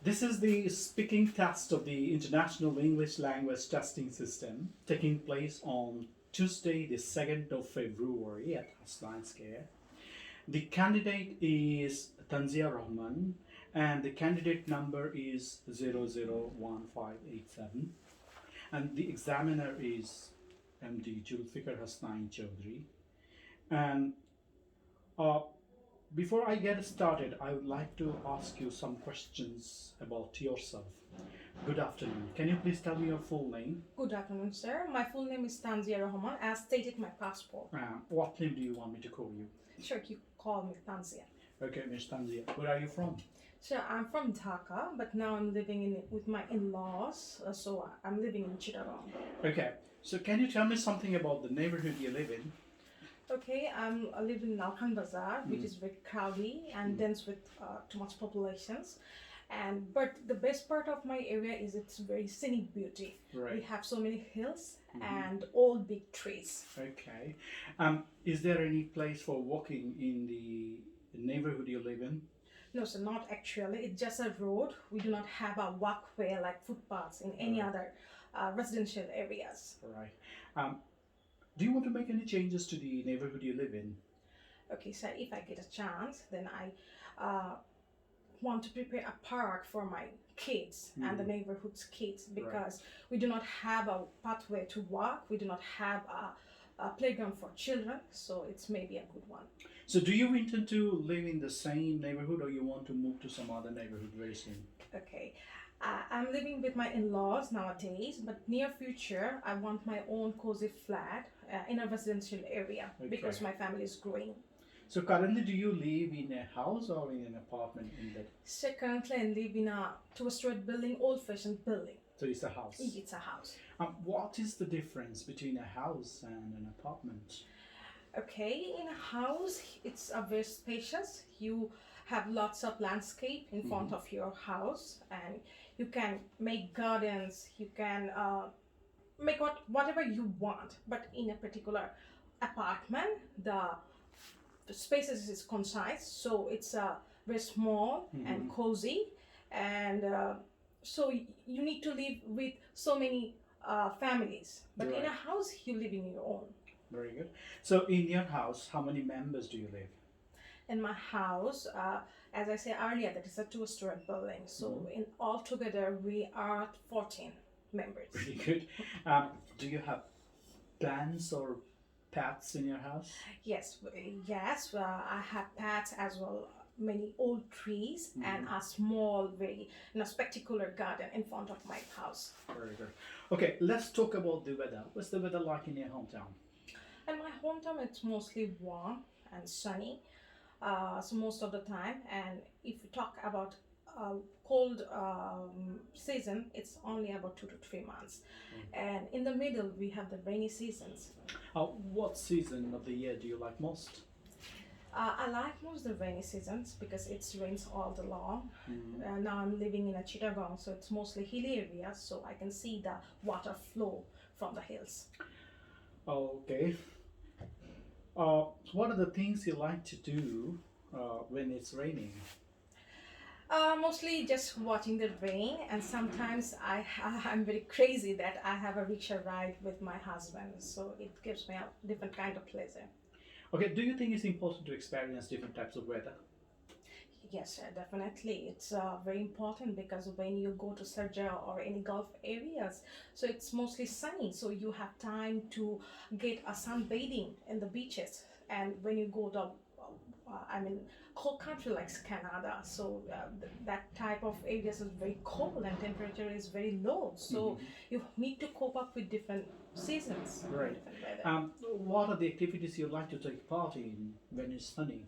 This is the speaking test of the International English Language Testing System taking place on Tuesday, the 2nd of February at Haslanskaya. The candidate is Tanjia Rahman and the candidate number is 001587 and the examiner is MD Julfikar Hasnain Chaudhry. And uh, before I get started, I would like to ask you some questions about yourself. Good afternoon. Can you please tell me your full name? Good afternoon, sir. My full name is Tanjia Rahman, as stated in my passport. What name do you want me to call you? Sure, you call me Tanjia. Okay, Miss Tanzia. Where are you from? Sure, I'm from Dhaka, but now I'm living with my in-laws, so I'm living in Chittagong. Okay, so can you tell me something about the neighborhood you live in? Okay, I live in Nalkhan Bazaar, which is very crowded and dense with too much populations. But the best part of my area is its very scenic beauty. Right. We have so many hills and all big trees. Okay. Is there any place for walking in the neighborhood you live in? No, sir, not actually. It's just a road. We do not have a walkway like footpaths in any other residential areas. Right. Do you want to make any changes to the neighborhood you live in? Okay, sir, if I get a chance, then I want to prepare a park for my kids and the neighborhood's kids because we do not have a pathway to walk. We do not have a playground for children, so it's maybe a good one. So do you intend to live in the same neighborhood or you want to move to some other neighborhood very soon? Okay. I'm living with my in-laws nowadays, but near future, I want my own cozy flat in a residential area because my family is growing. So currently, do you live in a house or in an apartment in that? So currently, I live in a two-story building, old-fashioned building. So it's a house? It's a house. What is the difference between a house and an apartment? Okay, in a house, it's a very spacious. You have lots of landscape in front of your house and you can make gardens, you can make whatever you want. But in a particular apartment, the spaces is concise, so it's very small and cozy, and so you need to live with so many families. But in a house, you live in your own. Very good. So in your house, how many members do you live? In my house, as I said earlier, that is a two-story building. So in all together, we are 14 members. Pretty good. Do you have plants or pets in your house? Yes. I have pets as well. Many old trees and a small, very spectacular garden in front of my house. Very good. Okay, let's talk about the weather. What's the weather like in your hometown? In my hometown, it's mostly warm and sunny. So most of the time, and if you talk about cold season, it's only about 2 to 3 months, and in the middle we have the rainy seasons. What season of the year do you like most? I like most the rainy seasons because it rains all the long. Now I'm living in a Chittagong, so it's mostly hilly area, so I can see the water flow from the hills. Okay. What are the things you like to do when it's raining? Mostly just watching the rain, and sometimes I'm very crazy that I have a rickshaw ride with my husband, so it gives me a different kind of pleasure. Okay, do you think it's important to experience different types of weather? Yes, definitely. It's very important because when you go to Sharjah or any Gulf areas, so it's mostly sunny, so you have time to get a sunbathing in the beaches. And when you go to, cold country like Canada, so that type of areas is very cold and temperature is very low. So you need to cope up with different seasons. Right. Different weather. What are the activities you like to take part in when it's sunny?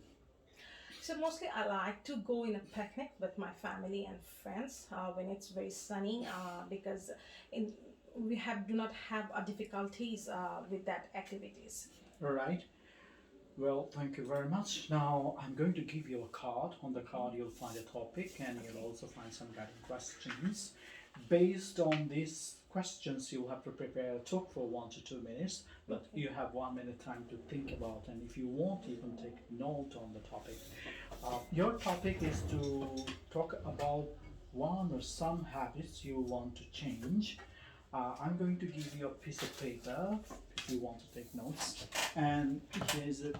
So mostly I like to go in a picnic with my family and friends when it's very sunny because we do not have difficulties with that activities. All right. Well, thank you very much. Now I'm going to give you a card. On the card you'll find a topic and you'll also find some guiding questions. Based on these questions, you'll have to prepare a talk for 1 to 2 minutes, but you have 1 minute time to think about, and if you want, you can take note on the topic. Your topic is to talk about one or some habits you want to change, I'm going to give you a piece of paper if you want to take notes. And here's a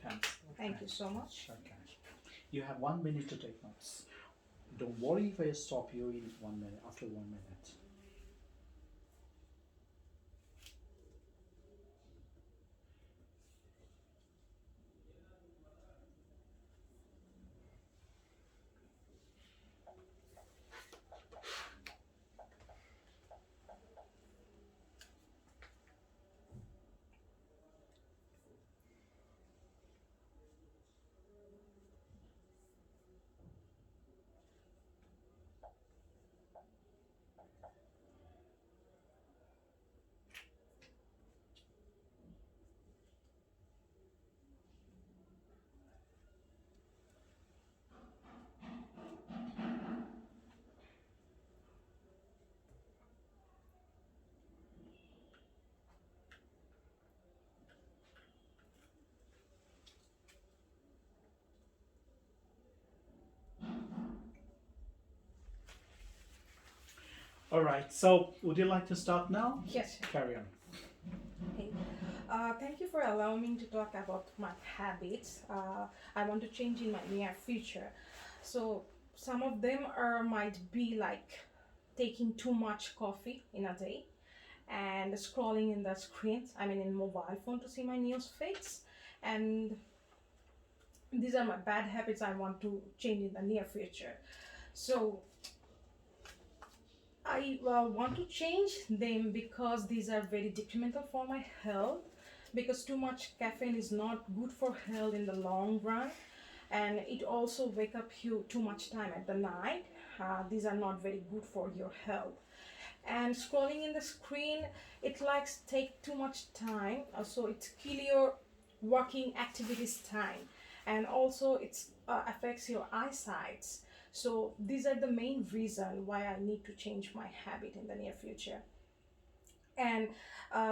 pencil. Thank you so much. Okay. You have 1 minute to take notes. Don't worry if I stop you in 1 minute, after 1 minute. All right, so would you like to start now? Yes. Carry on. Okay. Thank you for allowing me to talk about my habits. I want to change in my near future. So some of them are might be like taking too much coffee in a day and scrolling in the screens. I mean, in mobile phone to see my news feeds, and these are my bad habits I want to change in the near future. So I want to change them because these are very detrimental for my health. Because too much caffeine is not good for health in the long run, and it also wake up you too much time at the night. These are not very good for your health. And scrolling in the screen, it likes take too much time, so it kill your working activities time, and also it affects your eyesight. So these are the main reason why I need to change my habit in the near future. And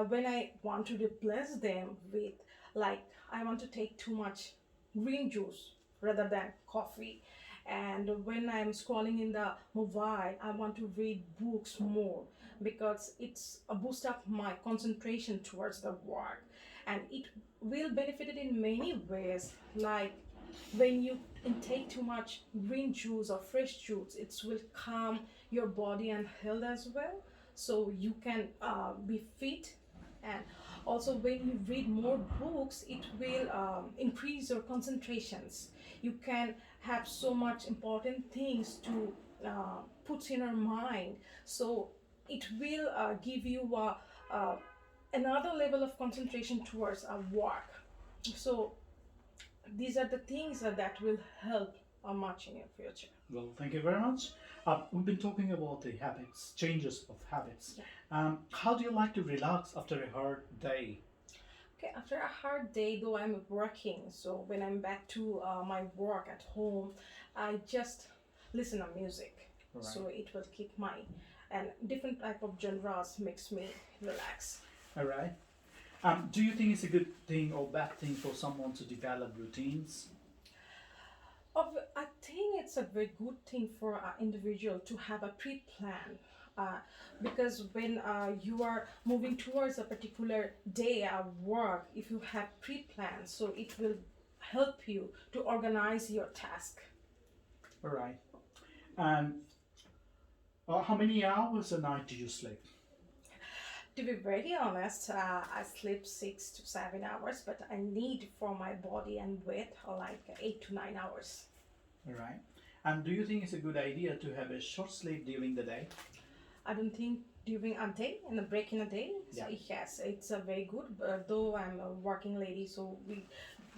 when I want to replace them with, like, I want to take too much green juice rather than coffee. And when I'm scrolling in the mobile, I want to read books more because it's a boost up my concentration towards the work, and it will benefit it in many ways. Like when you intake too much green juice or fresh juice, it will calm your body and health as well, so you can be fit. And also when you read more books, it will increase your concentrations. You can have so much important things to put in your mind, so it will give you another level of concentration towards work. So these are the things that will help much in your future. Well, thank you very much. We've been talking about the habits, changes of habits. Yeah. How do you like to relax after a hard day? Okay, after a hard day, though I'm working, so when I'm back to my work at home, I just listen to music. Right. So it will keep my, and different type of genres makes me relax. All right. Do you think it's a good thing or bad thing for someone to develop routines? I think it's a very good thing for an individual to have a pre-plan, uh, because when you are moving towards a particular day at work, if you have pre-plans, so it will help you to organize your task. All right. And how many hours a night do you sleep? To be very honest, I sleep 6 to 7 hours, but I need for my body and weight like 8 to 9 hours. All right. And do you think it's a good idea to have a short sleep during the day? I don't think during a day and a break in a day. So Yeah. yes, it's a very good. Though I'm a working lady, so we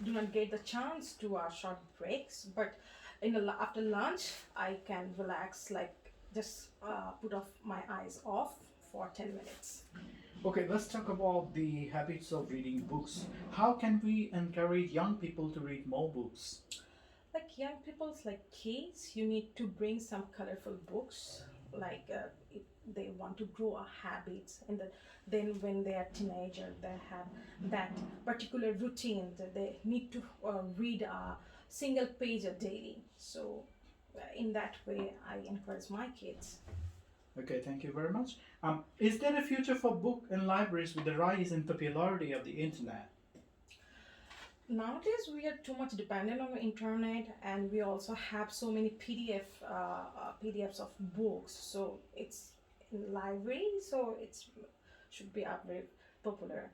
do not get the chance to short breaks. But after lunch, I can relax, like just put off my eyes off for 10 minutes. Okay, let's talk about the habits of reading books. How can we encourage young people to read more books? Like young people's like kids, you need to bring some colorful books. Like if they want to grow a habit, and then when they are teenager, they have that particular routine that they need to read a single page a daily. So in that way, I encourage my kids. Okay, thank you very much. Is there a future for book and libraries with the rise in popularity of the internet? Nowadays, we are too much dependent on the internet, and we also have so many PDFs of books. So it's in library, so it's should be a very popular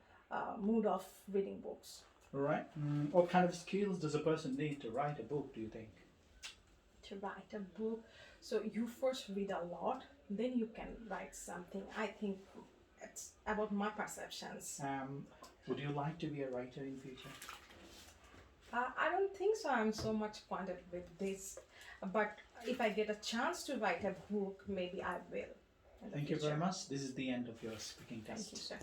mood of reading books. All right. What kind of skills does a person need to write a book, do you think? To write a book, so you first read a lot, then you can write something. I think it's about my perceptions. Would you like to be a writer in future? I don't think so. I'm so much acquainted with this, but if I get a chance to write a book, maybe I will. In the Thank you very future. much. This is the end of your speaking Thank test. you, sir.